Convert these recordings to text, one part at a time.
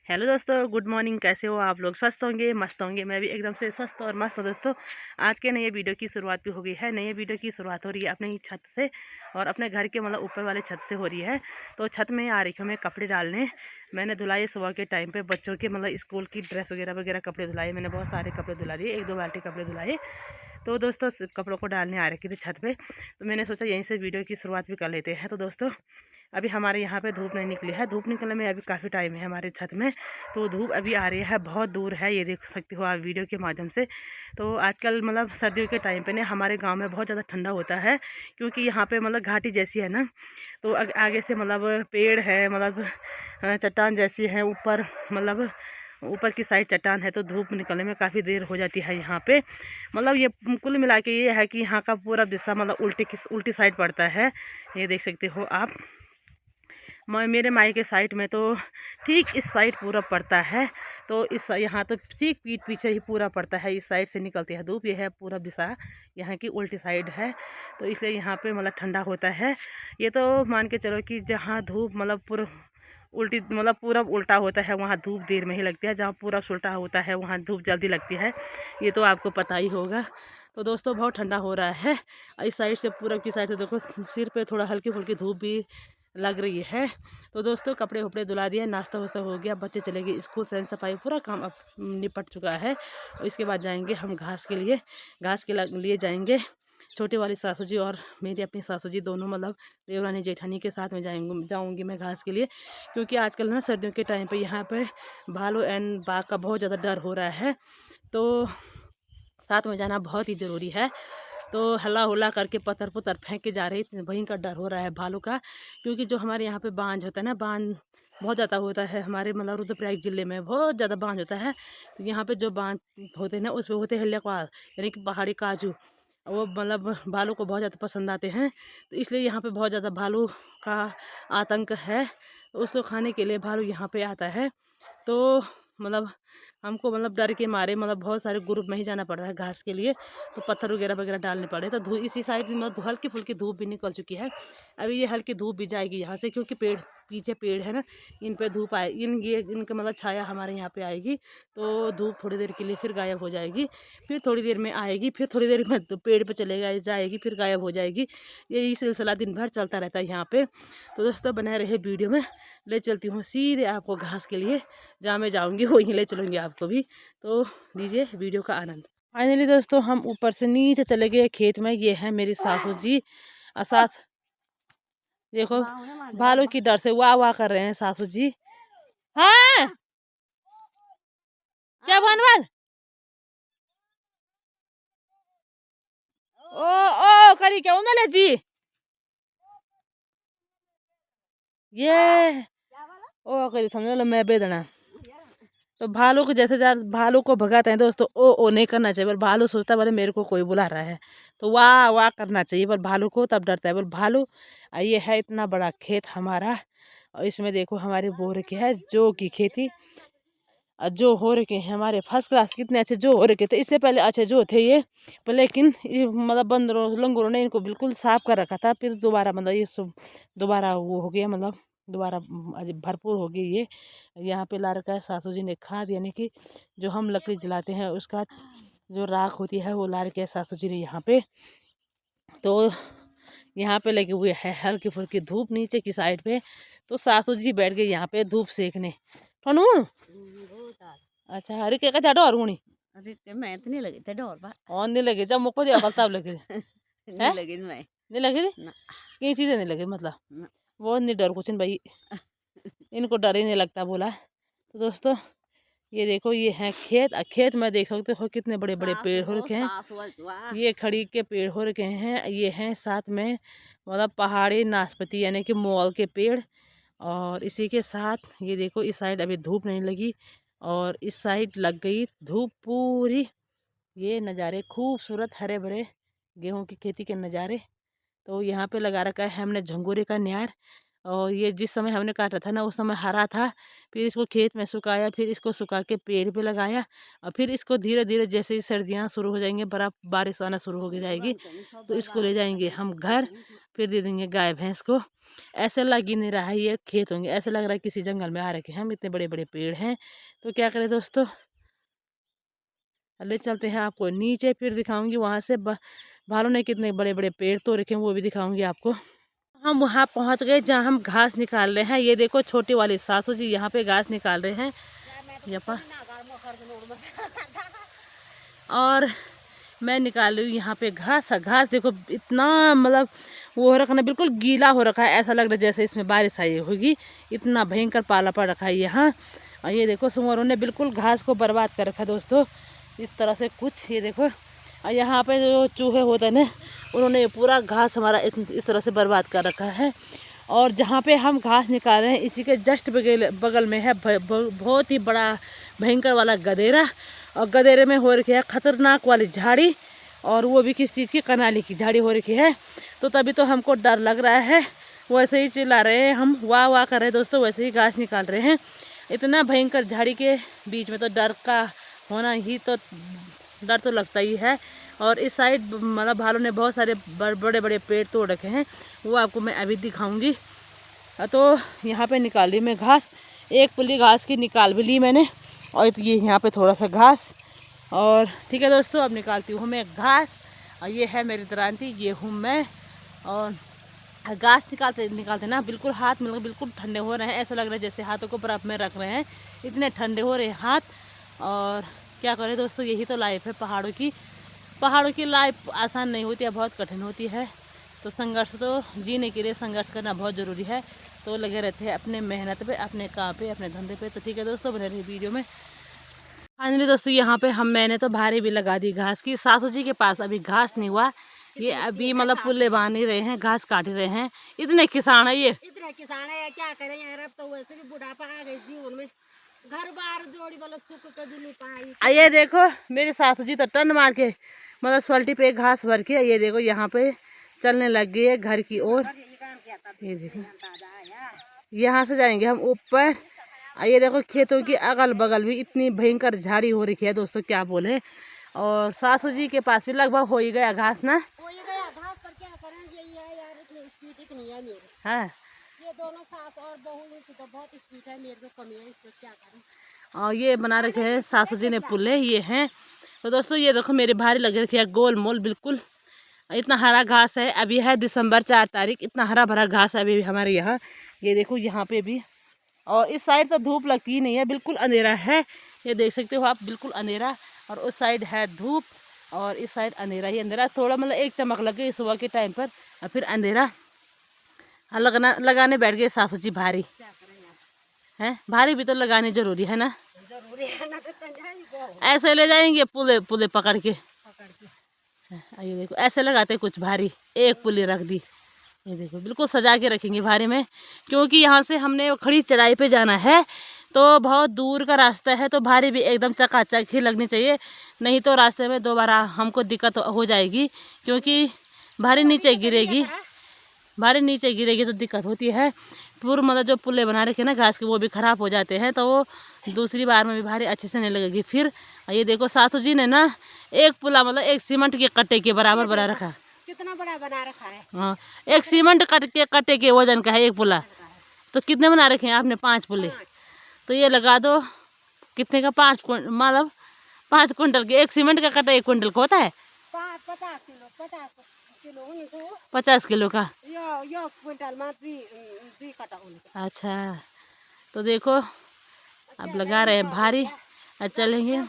Hello दोस्तों, good morning. कैसे हो आप लोग? स्वस्थ होंगे, मस्त होंगे। मैं भी एकदम से स्वस्थ और मस्त हूँ दोस्तों। आज के नए वीडियो की शुरुआत भी हो गई है। नए वीडियो की शुरुआत हो रही है अपने ही छत से और अपने घर के मतलब ऊपर वाले छत से हो रही है। तो छत में आ रही हूँ मैं कपड़े डालने। मैंने धुलाई सुबह के टाइम पे बच्चों के मतलब स्कूल की ड्रेस वगैरह वगैरह कपड़े धुलाए। मैंने बहुत सारे कपड़े धुला दिए, 1-2 बाल्टी कपड़े धुलाए। तो दोस्तों कपड़ों को डालने आ रखी थी छत पे, तो मैंने सोचा यहीं से वीडियो की शुरुआत भी कर लेते हैं। तो दोस्तों अभी हमारे यहाँ पे धूप नहीं निकली है। धूप निकलने में अभी काफ़ी टाइम है हमारे छत में। तो धूप अभी आ रही है, बहुत दूर है, ये देख सकते हो आप वीडियो के माध्यम से। तो आजकल मतलब सर्दियों के टाइम पे ना हमारे गांव में बहुत ज़्यादा ठंडा होता है, क्योंकि यहाँ पे मतलब घाटी जैसी है ना। तो आगे से मतलब पेड़ है, मतलब चट्टान जैसी है ऊपर, मतलब ऊपर की साइड चट्टान है। तो धूप निकलने में काफ़ी देर हो जाती है यहाँ पे। मतलब ये कुल मिला के ये है कि यहाँ का पूरा दिशा मतलब उल्टी साइड पड़ता है। ये देख सकते हो आप। मेरे माई के साइड में तो ठीक इस साइड पूरा पड़ता है। तो इस यहाँ तो ठीक पीठ पीछे ही पूरा पड़ता है। इस साइड से निकलती है धूप। ये है पूरा दिशा यहाँ की उल्टी साइड है, तो इसलिए यहाँ पे मतलब ठंडा होता है। ये तो मान के चलो कि जहाँ धूप मतलब पूरा उल्टी मतलब पूरा उल्टा होता है वहाँ धूप देर में ही लगती है, जहाँ पूरा उल्टा होता है वहाँ धूप जल्दी लगती है। ये तो आपको पता ही होगा। तो दोस्तों बहुत ठंडा हो रहा है। इस साइड से पूरब की साइड से देखो सिर पे थोड़ा हल्की फुल्की धूप भी लग रही है। तो दोस्तों कपड़े वपड़े धुला दिए, नाश्ता वास्ता हो गया, बच्चे चले गए स्कूल, सैन सफाई पूरा काम अब निपट चुका है। और इसके बाद जाएंगे हम घास के लिए। घास के लिए जाएंगे छोटे वाली सासू जी और मेरी अपनी सासू जी दोनों, मतलब देवरानी जेठानी के साथ में जाऊंगी मैं घास के लिए। क्योंकि आजकल ना सर्दियों के टाइम पे यहाँ पे भालू एंड बाघ का बहुत ज़्यादा डर हो रहा है। तो साथ में जाना बहुत ही ज़रूरी है। तो हल्ला हुल्ला करके पत्थर पुत्थर फेंक के जा रही, वहीं का डर हो रहा है भालू का। क्योंकि जो हमारे यहाँ पे बांझ होता है ना, बांझ बहुत ज़्यादा होता है हमारे मतलब रुद्रप्रयाग ज़िले में बहुत ज़्यादा बांझ होता है। तो यहाँ पे जो बांझ होते हैं ना उसमें होते हैं लेक्वार, यानी कि पहाड़ी काजू। वो मतलब भालू को बहुत ज़्यादा पसंद आते हैं। तो इसलिए यहाँ पे बहुत ज़्यादा भालू का आतंक है। तो उसको खाने के लिए भालू यहाँ पे आता है। तो मतलब हमको मतलब डर के मारे मतलब बहुत सारे ग्रुप में ही जाना पड़ रहा है घास के लिए। तो पत्थर वगैरह वगैरह डालने पड़े। तो इसी साइड मतलब हल्की फुल्की धूप भी निकल चुकी है। अभी ये हल्की धूप भी जाएगी यहाँ से, क्योंकि पीछे पेड़ है ना, इन पे धूप आए ये इनका मतलब छाया हमारे यहाँ पे आएगी। तो धूप थोड़ी देर के लिए फिर गायब हो जाएगी, फिर थोड़ी देर में आएगी, फिर थोड़ी देर में तो पेड़ पे चले जाएगी, फिर गायब हो जाएगी। यही सिलसिला दिन भर चलता रहता है यहाँ पे। तो दोस्तों बने रहे वीडियो में। ले चलती हूँ सीधे आपको घास के लिए, जहाँ मैं जाऊँगी वहीं ले चलूँगी आपको भी। तो लीजिए वीडियो का आनंद। फाइनली दोस्तों हम ऊपर से नीचे चले गए खेत में। ये है मेरी सासू जी और साथ देखो भालू की डर से वाह वाह कर रहे हैं सासू जी। हाँ क्या बनवाल? ओ ओ करी क्या उन्हें ले जी ये ओ करी समझ लो मैं बेदना। तो भालू को जैसे भालू को भगाते हैं दोस्तों, ओ नहीं करना चाहिए। पर भालू सोचता है बोले मेरे को कोई बुला रहा है, तो वाह वाह करना चाहिए। पर भालू को तब डरता है बोल भालू। ये है इतना बड़ा खेत हमारा, और इसमें देखो हमारे बोर के है जो की खेती जो हो रखे हैं हमारे फर्स्ट क्लास, कितने अच्छे जो हो रखे थे। इससे पहले अच्छे जो थे ये, पर लेकिन ये मतलब बंदरों लंगूरों ने इनको बिल्कुल साफ कर रखा था। फिर दोबारा मतलब ये सब दोबारा वो हो गया, मतलब दोबारा भरपूर हो गई ये। यहाँ पे ला रखा है सासू जी ने खाद, यानी कि जो हम लकड़ी जलाते हैं उसका जो राख होती है वो ला रखी है सासू जी ने यहाँ पे। तो यहाँ पे लगे हुए है हल्की फुल्की धूप नीचे की साइड पे। तो सासू जी बैठ गए यहाँ पे धूप सेकने। ठनू अच्छा अरे क्या कहते डर होनी? अरे मैं इतनी लगी थे डर बा और नहीं लगे जब मुझको दिया तब लगे नहीं है लगी मैं नहीं लगे ना कई चीजें नहीं लगे मतलब ना वो नहीं डर कुछ नहीं भाई, इनको डर ही नहीं लगता बोला। तो दोस्तों ये देखो ये है खेत। खेत में देख सकते हो कितने बड़े बड़े सास पेड़ हो हो रखे हैं। सास वाह ये खड़ी के पेड़ हो रखे हैं। ये हैं साथ में मतलब पहाड़ी नाशपाती, यानी कि मोल के पेड़। और इसी के साथ ये देखो इस साइड अभी धूप नहीं लगी और इस साइड लग गई धूप पूरी। ये नज़ारे खूबसूरत हरे भरे गेहूं की खेती के नज़ारे। तो यहाँ पे लगा रखा है हमने झंगोरे का न्यार। और ये जिस समय हमने काटा था ना उस समय हरा था। फिर इसको खेत में सुखाया, फिर इसको सुखा के पेड़ पे लगाया और फिर इसको धीरे धीरे जैसे ही सर्दियाँ शुरू हो जाएंगी, बर्फ़ बारिश आना शुरू हो जाएगी, तो इसको ले जाएंगे हम घर, फिर दे देंगे गाय भैंस को। ऐसा लग ही नहीं रहा है ये खेत होंगे, ऐसा लग रहा है किसी जंगल में आ रखे हैं हम, इतने बड़े बड़े पेड़ हैं। तो क्या करें दोस्तों, ले चलते हैं आपको नीचे, फिर दिखाऊंगी वहाँ से भालू ने कितने बड़े बड़े पेड़ तो रखे हैं वो भी दिखाऊंगी आपको। हम वहाँ पहुँच गए जहाँ हम घास निकाल रहे हैं। ये देखो छोटी वाली सासू जी यहाँ पे घास निकाल रहे हैं यहाँ पर, और मैं निकाल रही हूँ यहाँ पे घास। घास देखो इतना मतलब वो हो रखा ना, बिल्कुल गीला हो रखा है, ऐसा लग रहा है जैसे इसमें बारिश आई होगी, इतना भयंकर पाला पड़ रखा है यहाँ। और ये देखो सुअरों ने बिल्कुल घास को बर्बाद कर रखा है दोस्तों, इस तरह से कुछ। ये देखो और यहाँ पे जो चूहे होते हैं ना, उन्होंने पूरा घास हमारा इस तरह से बर्बाद कर रखा है। और जहाँ पे हम घास निकाल रहे हैं इसी के जस्ट बगल में है बहुत ही बड़ा भयंकर वाला गदेरा, और गदेरे में हो रखी है खतरनाक वाली झाड़ी, और वो भी किस चीज़ की, कनाली की झाड़ी हो रखी है। तो तभी तो हमको डर लग रहा है, वैसे ही चिल्ला रहे हैं हम, वाह वाह कर रहे हैं दोस्तों, वैसे ही घास निकाल रहे हैं। इतना भयंकर झाड़ी के बीच में तो डर का होना ही, तो डर तो लगता ही है। और इस साइड मतलब भालू ने बहुत सारे बड़े बड़े पेड़ तोड़ रखे हैं, वो आपको मैं अभी दिखाऊंगी। तो यहाँ पे निकाल ली मैं घास, एक पुली घास की निकाल भी ली मैंने, और ये यहाँ पे थोड़ा सा घास। और ठीक है दोस्तों, अब निकालती हूँ मैं घास। और ये है मेरी दरांती, ये हूँ मैं। और घास निकालते निकालते ना बिल्कुल हाथ में बिल्कुल ठंडे हो रहे हैं, ऐसा लग रहा है जैसे हाथों को बर्फ़ में रख रहे हैं, इतने ठंडे हो रहे हैं हाथ। और क्या करें दोस्तों, यही तो लाइफ है पहाड़ों की। पहाड़ों की लाइफ आसान नहीं होती है, बहुत कठिन होती है। तो संघर्ष तो जीने के लिए संघर्ष करना बहुत ज़रूरी है। तो लगे रहते हैं अपने मेहनत पे, अपने काम पे, अपने धंधे पे। तो ठीक है दोस्तों, बने रहिए वीडियो में। फाइनली दोस्तों यहाँ पे मैंने तो भारी भी लगा दी घास की। सासू जी के पास अभी घास नहीं हुआ, ये अभी मतलब पुल्ले बांध ही रहे हैं, घास काट रहे हैं। इतने किसान है ये, इतने किसान है, क्या करें यार, अब तो वैसे भी बुढ़ापा आ गई जीवन में, घर बार जोड़ी वाला सुख कभी नहीं पाई। ये देखो मेरी सासू जी तो टन मार के मतलब सोल्टी पे घास भर के, ये देखो यहाँ पे चलने लग गई है घर की ओर। ये देखो यहाँ से जाएंगे हम ऊपर। ये देखो खेतों की अगल बगल भी इतनी भयंकर झाड़ी हो रखी है दोस्तों, क्या बोले। और सासू जी के पास भी लगभग हो ही गया घास ना, हो ही गया घास, पर क्या करें, यही है यार, इतनी स्पीड इतनी है मेरी। हाँ ये दोनों सास और बहू की तो बहुत स्पीड है, मेरे को कमी है, इसमें क्या करें। और ये बना रखे हैं सासू जी ने पुल्ले, ये हैं। तो दोस्तों ये देखो मेरी भारी लग रखी है गोल मोल बिल्कुल। इतना हरा घास है, अभी है दिसंबर 4 तारीख, इतना हरा भरा घास है अभी भी हमारे यहाँ। ये देखो यहाँ पे भी, और इस साइड तो धूप लगती ही नहीं है, बिल्कुल अंधेरा है, ये देख सकते हो आप, बिल्कुल अंधेरा। और उस साइड है धूप, और इस साइड अंधेरा ही अंधेरा, थोड़ा मतलब एक चमक लग गई सुबह के टाइम पर, और फिर अंधेरा। लगाने बैठ गए सासू जी भारी है, भारी भी तो लगानी जरूरी है ना, जरूरी है ना, तो ऐसे ले जाएंगे पुले पुले पकड़ के। ये देखो ऐसे लगाते कुछ भारी, एक पुली रख दी, ये देखो बिल्कुल सजा के रखेंगे भारी में, क्योंकि यहाँ से हमने खड़ी चढ़ाई पे जाना है, तो बहुत दूर का रास्ता है, तो भारी भी एकदम चकाचक ही लगनी चाहिए, नहीं तो रास्ते में दोबारा हमको दिक्कत हो जाएगी, क्योंकि भारी नीचे गिरेगी, भारी नीचे गिरेगी तो दिक्कत होती है। पूर्व मतलब जो पुल्ले बना रखे ना घास के, वो भी ख़राब हो जाते हैं, तो वो दूसरी बार में भी भारी अच्छे से नहीं लगेगी फिर। ये देखो सासू जी ने ना एक पुला मतलब एक सीमेंट के कट्टे के बराबर बना रखा, कितना बड़ा बना रखा है। हाँ एक सीमेंट कट्टे के वजन का है एक पुला। तो कितने बना रखे हैं आपने? 5 पुले। तो ये लगा दो कितने का, 5 मतलब 5 कुंटल के। एक सीमेंट का कट्टा 1 कुंटल का होता है, 50 किलो 50 किलो 50 किलो का। यो क्विंटल में दी कटा होने। अच्छा तो देखो अब लगा रहे हैं भारी, चलेंगे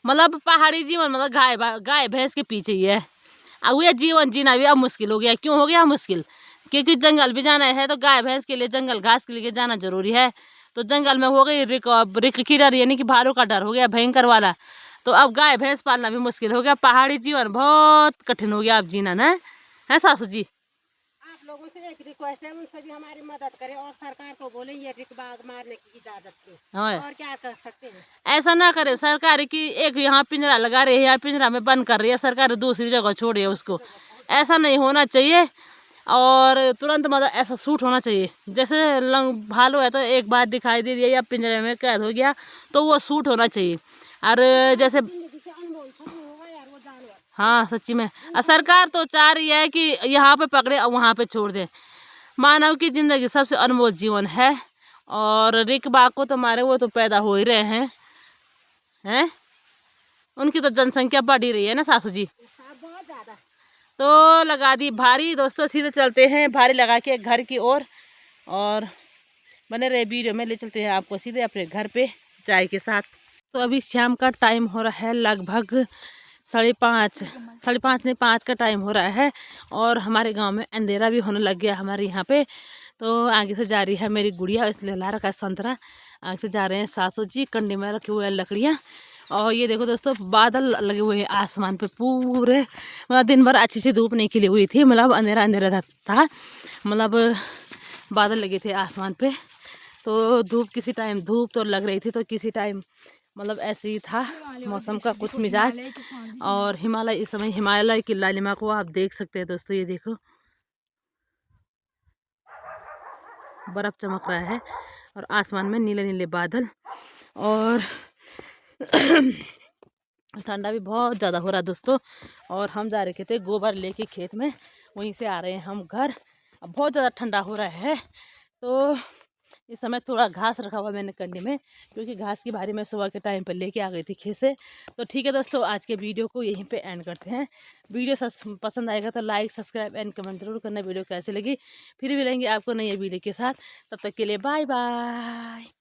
मतलब पहाड़ी जीवन मतलब गाय भैंस के पीछे ही है। अब ये जीवन जीना भी अब मुश्किल हो गया। क्यों हो गया मुश्किल? क्योंकि जंगल भी जाना है, तो गाय भैंस के लिए जंगल घास के लिए जाना जरूरी है। तो जंगल में हो गई रिक की डर, यानी कि भालू का डर हो गया भयंकर वाला। तो अब गाय भैंस पालना भी मुश्किल हो गया। पहाड़ी जीवन बहुत कठिन हो गया अब जीना ना, है सासू जी? आप लोगों से एक रिक्वेस्ट है, उनसे भी हमारी मदद करें और सरकार को बोले ये रिक बाग मारने की इजाजत दें। और क्या कर सकते हैं? ऐसा ना करे सरकार की, एक यहाँ पिंजरा लगा रही है, यहाँ पिंजरा में बंद कर रही है सरकार, दूसरी जगह छोड़ रही है उसको। ऐसा नहीं होना चाहिए। और तुरंत मतलब ऐसा सूट होना चाहिए। जैसे भालू है तो एक बार दिखाई दे दिया या पिंजरे में कैद हो गया तो वो सूट होना चाहिए। और जैसे हाँ सच्ची में सरकार तो चाह रही है कि यहाँ पे पकड़े और वहाँ पे छोड़ दे। मानव की ज़िंदगी सबसे अनमोल जीवन है और रिक बाघ को तो मारे वो तो पैदा हो ही रहे हैं उनकी तो जनसंख्या बढ़ ही रही है ना सासू जी। बहुत ज्यादा तो लगा दी भारी। दोस्तों सीधे चलते हैं भारी लगा के घर की ओर और बने रहे वीडियो में, ले चलते हैं आपको सीधे अपने घर पे चाय के साथ। तो अभी शाम का टाइम हो रहा है लगभग 5:30 नहीं 5 का टाइम हो रहा है और हमारे गांव में अंधेरा भी होने लग गया हमारे यहाँ पे। तो आगे से जा रही है मेरी गुड़िया, इसलिए ला रखा है संतरा। आगे से जा रहे हैं सासू जी, कंडे में रखे हुए हैं लकड़ियाँ। और ये देखो दोस्तों बादल लगे हुए हैं आसमान पे पूरे, मतलब दिन भर अच्छी सी धूप नहीं खिली हुई थी, मतलब अंधेरा अंधेरा था, मतलब बादल लगे थे आसमान पे। तो धूप किसी टाइम धूप तो लग रही थी तो किसी टाइम मतलब ऐसे ही था मौसम का कुछ मिजाज। और हिमालय इस समय हिमालय की लालिमा को आप देख सकते हैं दोस्तों, ये देखो बर्फ चमक रहा है और आसमान में नीले नीले बादल और ठंडा भी बहुत ज़्यादा हो रहा है दोस्तों। और हम जा रहे थे गोबर लेके खेत में, वहीं से आ रहे हैं हम घर। अब बहुत ज़्यादा ठंडा हो रहा है तो इस समय थोड़ा घास रखा हुआ मैंने कंडी में, क्योंकि घास की भारी मैं सुबह के टाइम पर लेके आ गई थी खेत से। तो ठीक है दोस्तों आज के वीडियो को यहीं पे एंड करते हैं। वीडियो पसंद आएगा तो लाइक सब्सक्राइब एंड कमेंट जरूर करना। वीडियो कैसी लगी फिर मिलेंगे आपको नई वीडियो के साथ, तब तक के लिए बाय बाय।